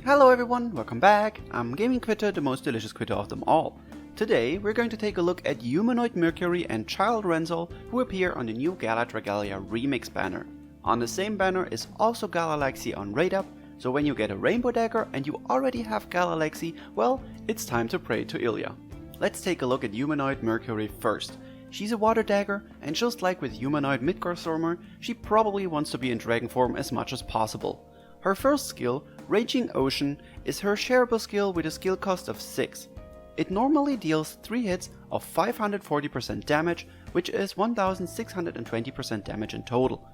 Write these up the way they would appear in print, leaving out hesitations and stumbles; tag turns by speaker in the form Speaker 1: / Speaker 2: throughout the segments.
Speaker 1: Hello everyone, welcome back. I'm Gaming Quitte, the most delicious Quitte of them all. Today we're going to take a look at Humanoid Mercury and Rascal Ranzal, who appear on the new Gala Dragalia remix banner. On the same banner is also Gala Laxi on raid up, so when you get a rainbow dagger and you already have Gala Laxi, well, it's time to pray to Ilya. Let's take a look at Humanoid Mercury first. She's a water dagger, and just like with Humanoid Mercury, she probably wants to be in dragon form as much as possible. Her first skill, Raging Ocean, is her shareable skill with a skill cost of 6. It normally deals 3 hits of 540% damage, which is 1620% damage in total.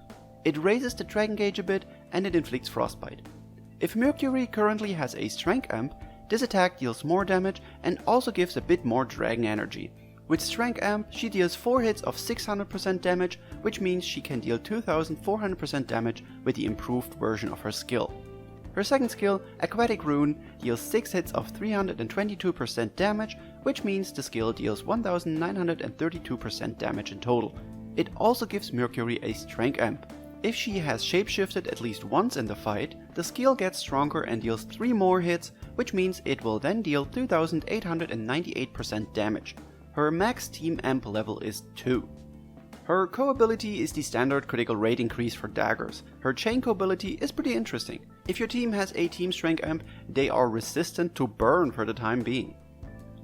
Speaker 1: It raises the dragon gauge a bit and it inflicts frostbite. If Mercury currently has a strength amp, this attack deals more damage and also gives a bit more dragon energy. With strength amp, she deals 4 hits of 600% damage, which means she can deal 2400% damage with the improved version of her skill. Her second skill, Aquatic Rune, deals 6 hits of 322% damage, which means the skill deals 1932% damage in total. It also gives Mercury a strength amp. If she has shapeshifted at least once in the fight, the skill gets stronger and deals 3 more hits, which means it will then deal 2898% damage. Her max team amp level is 2. Her co-ability is the standard critical rate increase for daggers. Her chain co-ability is pretty interesting. If your team has a team strength amp, they are resistant to burn for the time being.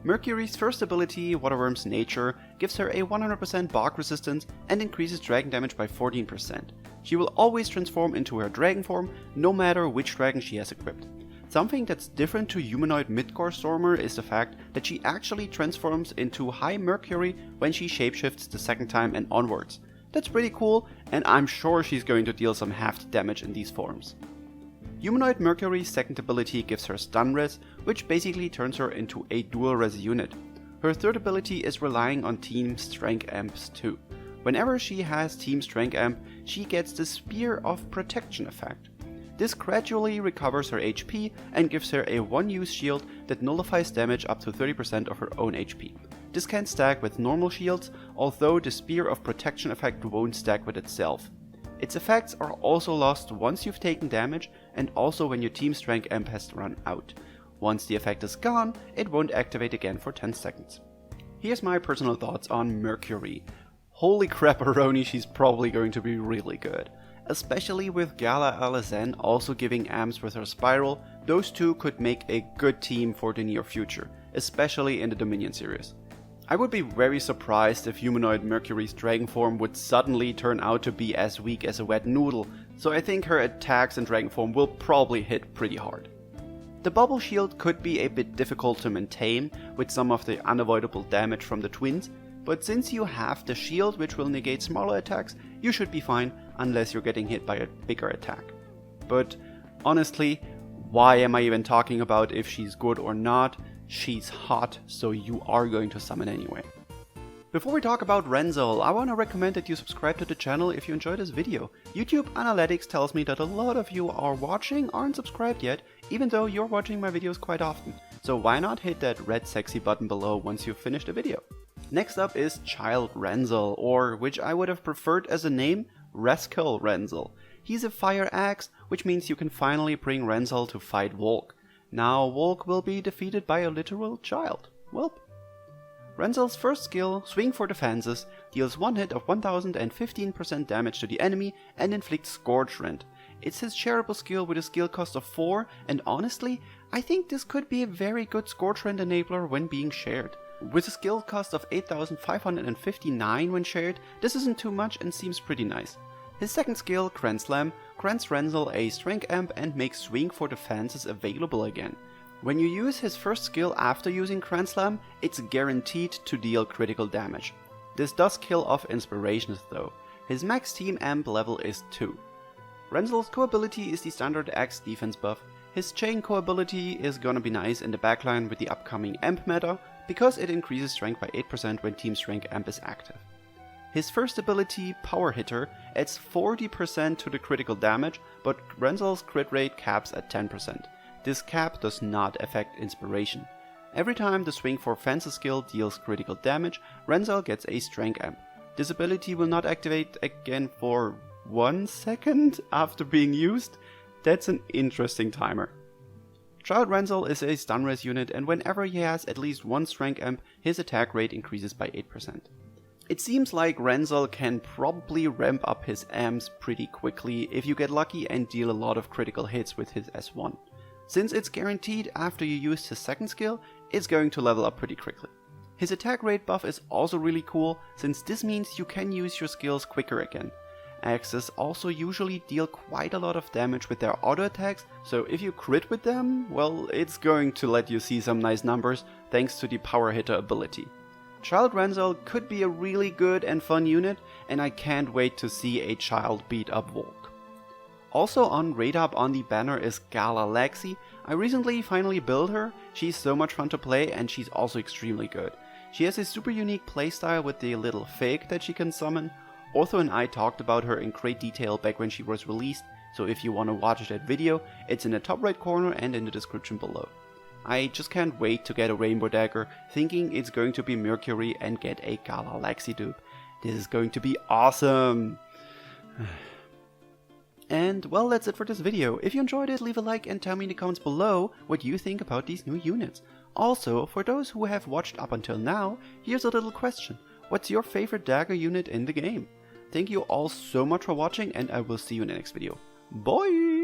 Speaker 1: Mercury's first ability, Waterworm's Nature, gives her a 100% bog resistance and increases dragon damage by 14%. She will always transform into her dragon form, no matter which dragon she has equipped. Something that's different to Humanoid Mercury is the fact that she actually transforms into High Mercury when she shapeshifts the second time and onwards. That's pretty cool, and I'm sure she's going to deal some hefty damage in these forms. Humanoid Mercury's second ability gives her Stun Res, which basically turns her into a dual res unit. Her third ability is relying on Team Strength Amps too. Whenever she has Team Strength Amp, she gets the Spear of Protection effect. This gradually recovers her HP and gives her a one-use shield that nullifies damage up to 30% of her own HP. This can stack with normal shields, although the Spear of Protection effect won't stack with itself. Its effects are also lost once you've taken damage and also when your team strength amp has run out. Once the effect is gone, it won't activate again for 10 seconds. Here's my personal thoughts on Mercury. Holy crap-a-roni, she's probably going to be really good. Especially with Gala LSN also giving amps with her Spiral, those two could make a good team for the near future, especially in the Dominion series. I would be very surprised if Humanoid Mercury's dragon form would suddenly turn out to be as weak as a wet noodle, so I think her attacks in dragon form will probably hit pretty hard. The bubble shield could be a bit difficult to maintain with some of the unavoidable damage from the twins, but since you have the shield which will negate smaller attacks, you should be fine unless you're getting hit by a bigger attack. But honestly, why am I even talking about if she's good or not? She's hot, so you are going to summon anyway. Before we talk about Ranzal, I want to recommend that you subscribe to the channel if you enjoyed this video. YouTube Analytics tells me that a lot of you are watching aren't subscribed yet, even though you're watching my videos quite often. So why not hit that red sexy button below once you've finished the video. Next up is Rascal Ranzal, or which I would have preferred as a name, Rascal Ranzal. He's a fire axe, which means you can finally bring Ranzal to fight Volk. Now Volk will be defeated by a literal child. Welp. Ranzal's first skill, Swing for the Fences, deals 1 hit of 1015% damage to the enemy and inflicts Scourge Rend. It's his shareable skill with a skill cost of 4, and honestly, I think this could be a very good Scourge Rend enabler when being shared. With a skill cost of 8559 when shared, this isn't too much and seems pretty nice. His second skill, Grand Slam, grants Ranzal a strength amp and makes Swing for the Fences available again. When you use his first skill after using Grand Slam, it's guaranteed to deal critical damage. This does kill off inspirations though. His max team amp level is 2. Ranzal's co-ability is the standard axe defense buff. His chain co-ability is gonna be nice in the backline with the upcoming amp meta, because it increases strength by 8% when team strength amp is active. His first ability, Power Hitter, adds 40% to the critical damage, but Ranzal's crit rate caps at 10%. This cap does not affect inspiration. Every time the Swing for Fences skill deals critical damage, Ranzal gets a strength amp. This ability will not activate again for 1 second after being used. That's an interesting timer. Child Ranzal is a stun res unit, and whenever he has at least one strength amp, his attack rate increases by 8%. It seems like Ranzal can probably ramp up his amps pretty quickly if you get lucky and deal a lot of critical hits with his S1. Since it's guaranteed after you use his second skill, it's going to level up pretty quickly. His attack rate buff is also really cool, since this means you can use your skills quicker again. Axes also usually deal quite a lot of damage with their auto attacks, so if you crit with them, well, it's going to let you see some nice numbers thanks to the power hitter ability. Child Ranzal could be a really good and fun unit, and I can't wait to see a child beat up Volk. Also on radar on the banner is Gala Laxi. I recently finally built her. She's so much fun to play, and she's also extremely good. She has a super unique playstyle with the little fake that she can summon. Ortho and I talked about her in great detail back when she was released, so if you want to watch that video, it's in the top right corner and in the description below. I just can't wait to get a rainbow dagger, thinking it's going to be Mercury and get a Gala Laxi dupe. This is going to be awesome! And well, that's it for this video. If you enjoyed it, leave a like and tell me in the comments below what you think about these new units. Also, for those who have watched up until now, here's a little question. What's your favorite dagger unit in the game? Thank you all so much for watching, and I will see you in the next video. Bye!